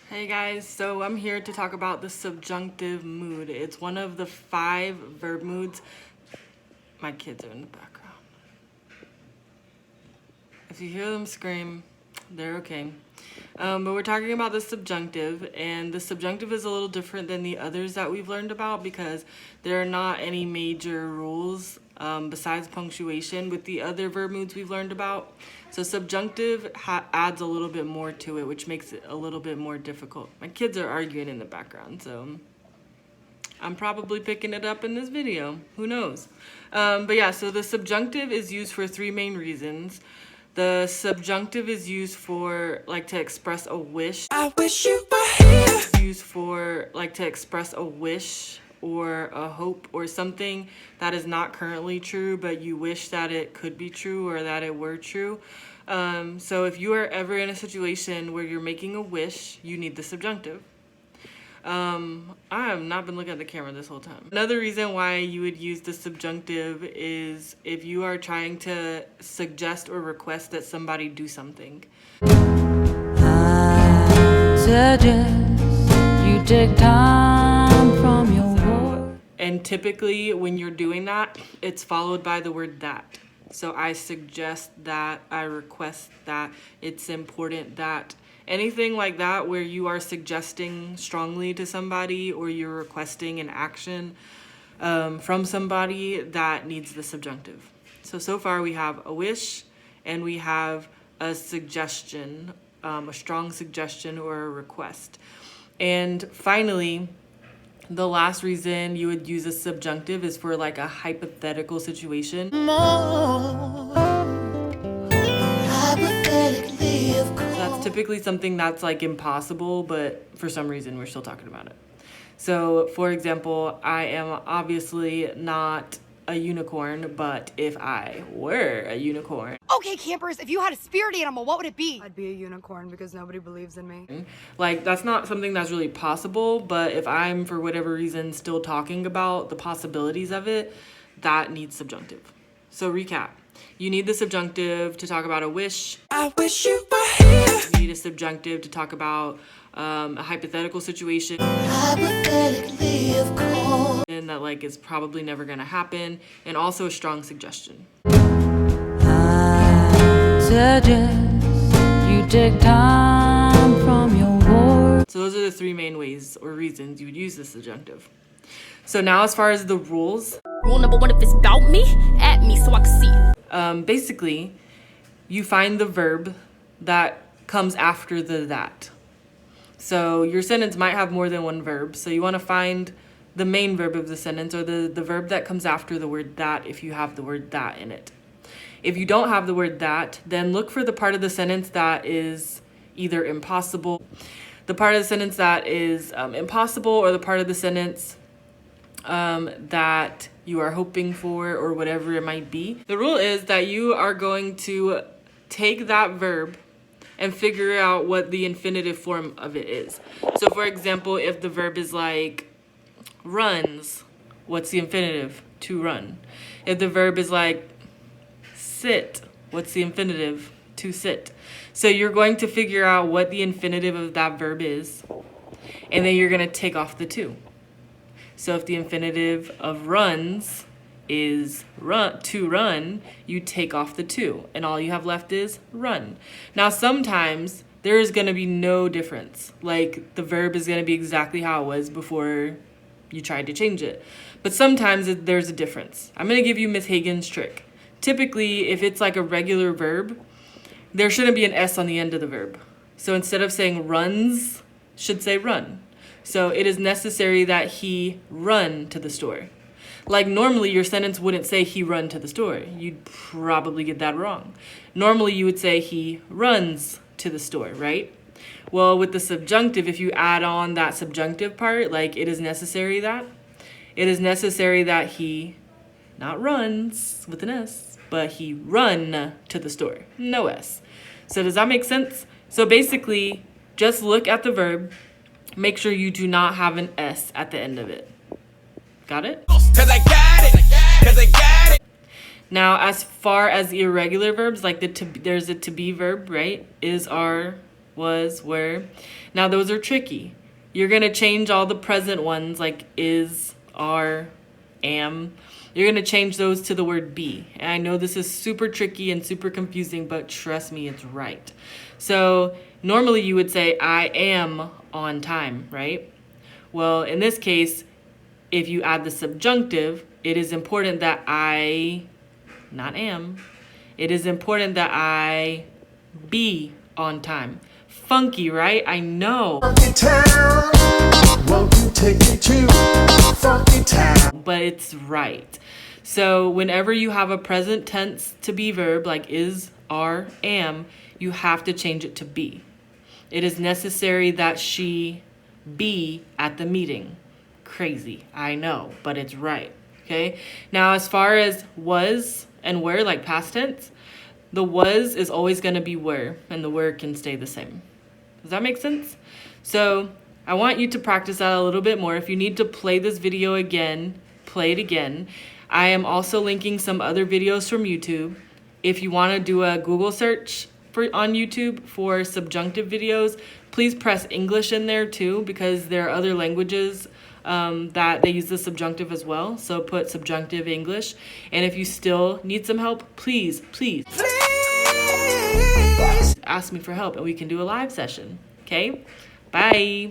Hey guys, so I'm here to talk about the subjunctive mood. It's one of the 5 verb moods. My kids are in the background. If you hear them scream, they're okay. But we're talking about the subjunctive, and the subjunctive is a little different than the others that we've learned about because there are not any major rules besides punctuation with the other verb moods we've learned about. So subjunctive adds a little bit more to it, which makes it a little bit more difficult. My kids are arguing in the background, so I'm probably picking it up in this video. Who knows? But yeah, so the subjunctive is used for 3 main reasons. The subjunctive is used for to express a wish. I wish you were here. It's used for to express a wish or a hope or something that is not currently true, but you wish that it could be true or that it were true. So if you are ever in a situation where you're making a wish, you need the subjunctive. I have not been looking at the camera this whole time. Another reason why you would use the subjunctive is if you are trying to suggest or request that somebody do something. I suggest you take time from your work. And typically when you're doing that, it's followed by the word that. So I suggest that, I request that, it's important that. Anything like that where you are suggesting strongly to somebody or you're requesting an action from somebody, that needs the subjunctive. So far we have a wish and we have a suggestion, a strong suggestion or a request. And finally, the last reason you would use a subjunctive is for a hypothetical situation. That's typically something that's impossible, but for some reason we're still talking about it. So for example, I am obviously not a unicorn, but if I were a unicorn. Okay, campers, if you had a spirit animal, what would it be? I'd be a unicorn because nobody believes in me. That's not something that's really possible, but if I'm for whatever reason still talking about the possibilities of it, that needs subjunctive. So recap. You need the subjunctive to talk about a wish. I wish you were here. You need a subjunctive to talk about a hypothetical situation. Hypothetically, of course. And that is probably never gonna happen. And also a strong suggestion. I suggest you take time from your work. So those are the 3 main ways or reasons you would use the subjunctive. So now as far as the rules. Rule number 1, if it's about me, at me so I can see it. Basically, you find the verb that comes after the that. So your sentence might have more than one verb. So you want to find the main verb of the sentence or the verb that comes after the word that if you have the word that in it. If you don't have the word that, then look for the part of the sentence that is either impossible, the part of the sentence that is impossible, or the part of the sentence that you are hoping for, or whatever it might be. The rule is that you are going to take that verb and figure out what the infinitive form of it is. So for example, if the verb is runs, what's the infinitive? To run. If the verb is sit, what's the infinitive? To sit. So you're going to figure out what the infinitive of that verb is, and then you're going to take off the to. So if the infinitive of runs is to run, you take off the to, and all you have left is run. Now sometimes there is going to be no difference. The verb is going to be exactly how it was before you tried to change it. But sometimes there's a difference. I'm going to give you Miss Hagen's trick. Typically, if it's a regular verb, there shouldn't be an S on the end of the verb. So instead of saying runs, should say run. So it is necessary that he run to the store. Normally your sentence wouldn't say he run to the store. You'd probably get that wrong. Normally you would say he runs to the store, right? Well, with the subjunctive, if you add on that subjunctive part, it is necessary that he not runs with an S, but he run to the store. No S. So does that make sense? So basically, just look at the verb. Make sure you do not have an S at the end of it. Got it? 'Cause I got it. Now, as far as irregular verbs, there's a to be verb, right? Is, are, was, were. Now those are tricky. You're going to change all the present ones like is, are, am. You're going to change those to the word be. And I know this is super tricky and super confusing, but trust me, it's right. So normally you would say I am on time, right? Well, in this case, if you add the subjunctive, it is important that I, not am, it is important that I be on time. Funky, right? I know. Funky town, won't you take me to funky town? But it's right. So whenever you have a present tense to be verb like is, are, am, you have to change it to be. It is necessary that she be at the meeting. Crazy, I know, but it's right. Okay. Now, as far as was and were, like past tense, the was is always going to be were, and the were can stay the same. Does that make sense? So I want you to practice that a little bit more. If you need to play this video again, play it again. I am also linking some other videos from YouTube. If you want to do a Google search on YouTube for subjunctive videos, please press English in there too, because there are other languages that they use the subjunctive as well. So put subjunctive English. And if you still need some help, please ask me for help and we can do a live session. Okay? Bye.